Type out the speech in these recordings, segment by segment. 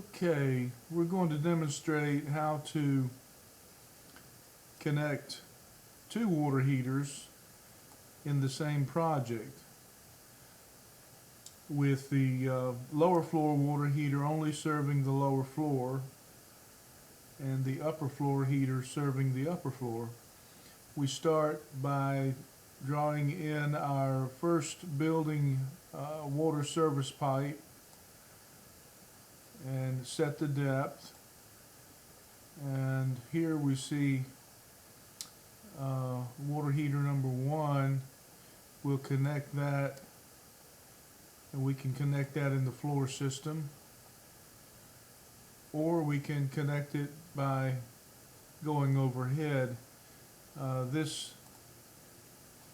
Okay, we're going to demonstrate how to connect two water heaters in the same project, with the lower floor water heater only serving the lower floor and the upper floor heater serving the upper floor. We start by drawing in our first building water service pipe and set the depth. And here we see water heater number one. We'll connect that, and we can connect that in the floor system, or we can connect it by going overhead. This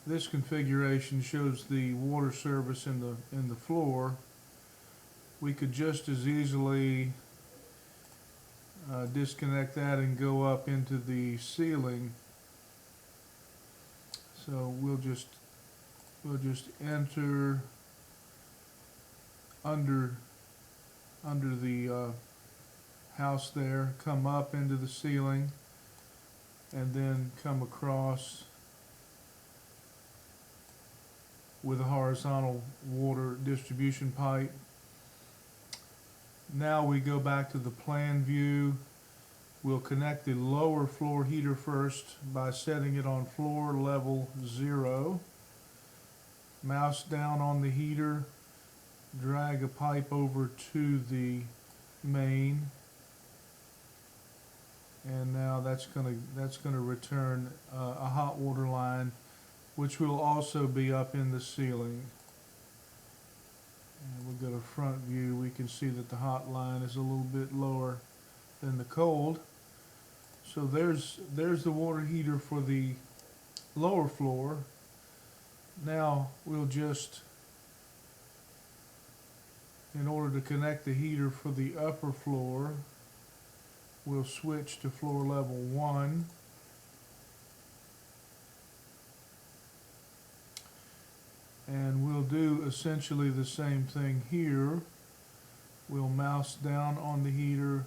configuration shows the water service in the floor. We could just as easily disconnect that and go up into the ceiling. So we'll just enter under the house there, come up into the ceiling, and then come across with a horizontal water distribution pipe. Now we go back to the plan view. We'll connect the lower floor heater first by setting it on floor level 0. Mouse down on the heater, drag a pipe over to the main, and now that's gonna return a hot water line, which will also be up in the ceiling. And we'll go to front view. We can see that the hot line is a little bit lower than the cold. So there's the water heater for the lower floor. Now we'll just, in order to connect the heater for the upper floor, we'll switch to floor level 1. And we'll do essentially the same thing here. We'll mouse down on the heater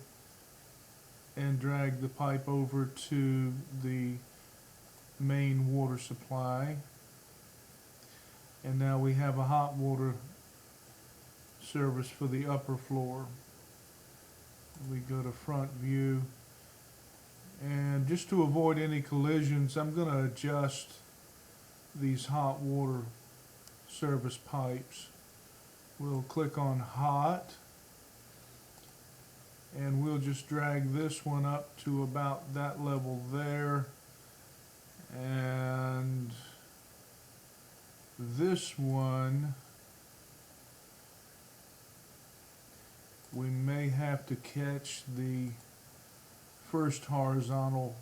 and drag the pipe over to the main water supply. And now we have a hot water service for the upper floor. We go to front view. And just to avoid any collisions, I'm going to adjust these hot water service pipes. We'll click on hot, and we'll just drag this one up to about that level there, and this one we may have to catch the first horizontal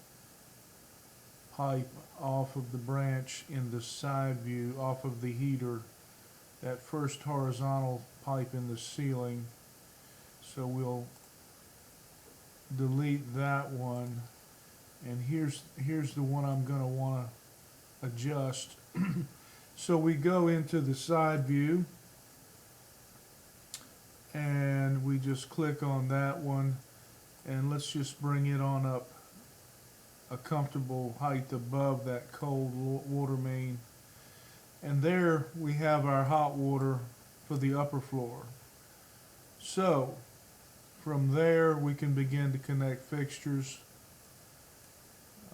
pipe off of the branch in the side view, off of the heater, that first horizontal pipe in the ceiling. So we'll delete that one, and here's the one I'm going to want to adjust. So we go into the side view, and we just click on that one, and let's just bring it on up a comfortable height above that cold water main. And there we have our hot water for the upper floor. So from there we can begin to connect fixtures.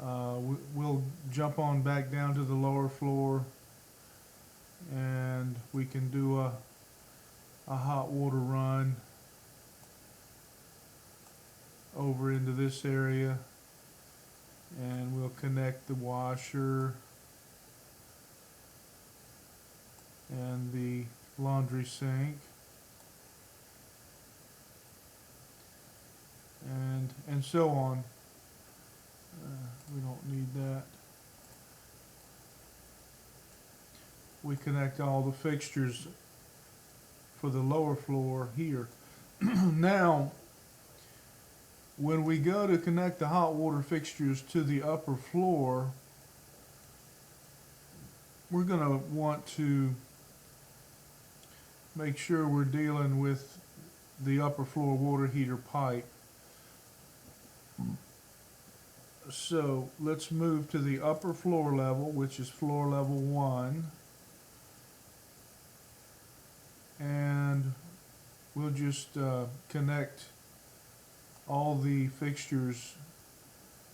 We'll jump on back down to the lower floor, and we can do a hot water run over into this area, and we'll connect the washer and the laundry sink, and so on. We don't need that. We connect all the fixtures for the lower floor here. Now, when we go to connect the hot water fixtures to the upper floor, we're going to want to make sure we're dealing with the upper floor water heater pipe. So let's move to the upper floor level, which is floor level 1. And we'll just connect all the fixtures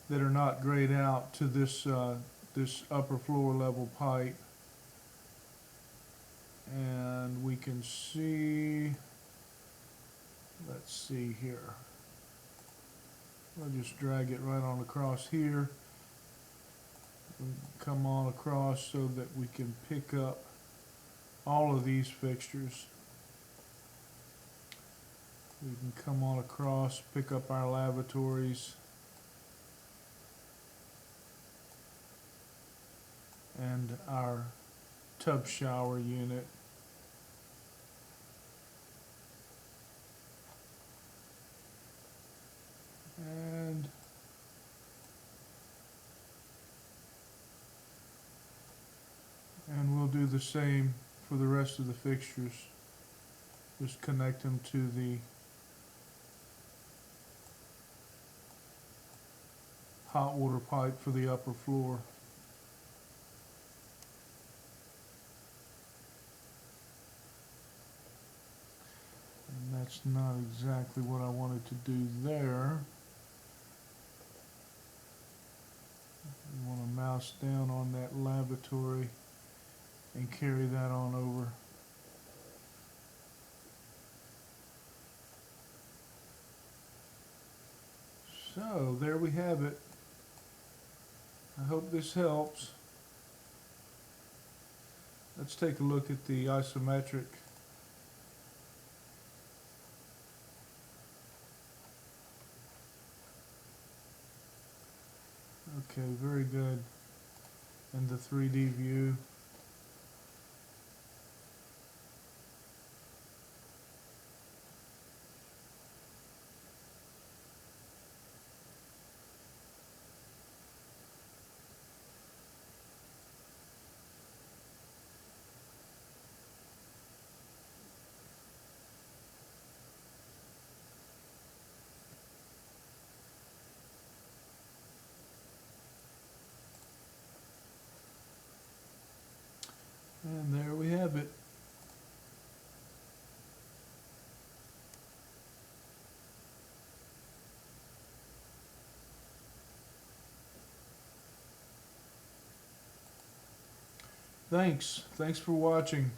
that are not grayed out to this this upper floor level pipe. And we can see, let's see here. I'll just drag it right on across here. Come on across so that we can pick up all of these fixtures. We can come on across, pick up our lavatories, and our tub shower unit. And we'll do the same for the rest of the fixtures. Just connect them to the hot water pipe for the upper floor. And that's not exactly what I wanted to do there. You want to mouse down on that lavatory and carry that on over. So there we have it. I hope this helps. Let's take a look at the isometric. Okay, very good. And the 3D view. And there we have it. Thanks for watching.